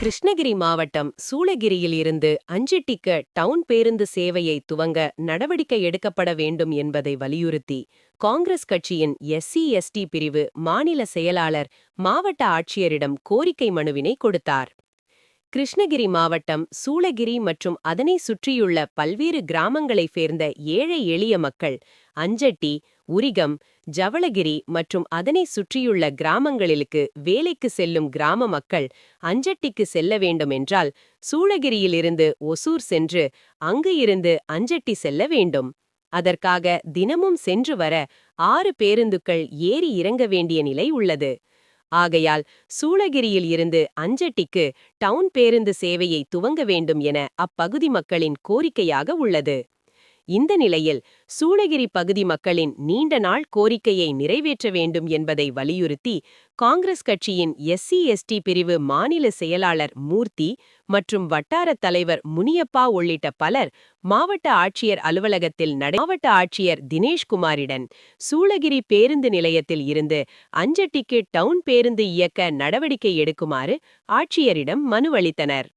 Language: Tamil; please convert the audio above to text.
கிருஷ்ணகிரி மாவட்டம் சூளகிரியில் இருந்து அஞ்செட்டிக்கு டவுன் பேருந்து சேவையை துவங்க நடவடிக்கை எடுக்கப்பட வேண்டும் என்பதை வலியுறுத்தி காங்கிரஸ் கட்சியின் SC/ST பிரிவு மாநில செயலாளர் மாவட்ட ஆட்சியரிடம் கோரிக்கை மனுவினை கொடுத்தார். கிருஷ்ணகிரி மாவட்டம் சூளகிரி மற்றும் அதனை சுற்றியுள்ள பல்வேறு கிராமங்களைச் சேர்ந்த ஏழை எளிய மக்கள் அஞ்சட்டி, உரிகம், ஜவளகிரி மற்றும் அதனை சுற்றியுள்ள கிராமங்களுக்கு வேலைக்கு செல்லும் கிராம மக்கள் அஞ்சட்டிக்கு செல்ல வேண்டுமென்றால் சூளகிரியிலிருந்து ஒசூர் சென்று அங்கு இருந்து அஞ்சட்டி செல்ல வேண்டும். அதற்காக தினமும் சென்று வர 6 பேருந்துகள் ஏறி இறங்க வேண்டிய நிலை உள்ளது. ஆகையால் சூளகிரியில் இருந்து அஞ்சட்டிக்கு டவுன் பேருந்து சேவையை துவங்க வேண்டும் என அப்பகுதி மக்களின் கோரிக்கையாக உள்ளது. இந்த நிலையில் சூளகிரி பகுதி மக்களின் நீண்ட நாள் கோரிக்கையை நிறைவேற்ற வேண்டும் என்பதை வலியுறுத்தி காங்கிரஸ் கட்சியின் SC/ST பிரிவு மாநில செயலாளர் மூர்த்தி மற்றும் வட்டாரத் தலைவர் முனியப்பா உள்ளிட்ட பலர் மாவட்ட ஆட்சியர் அலுவலகத்தில் மாவட்ட ஆட்சியர் தினேஷ்குமாரிடன் சூளகிரி பேருந்து நிலையத்தில் இருந்து அஞ்சட்டிக்கு டவுன் பேருந்து இயக்க நடவடிக்கை எடுக்குமாறு ஆட்சியரிடம் மனு அளித்தனர்.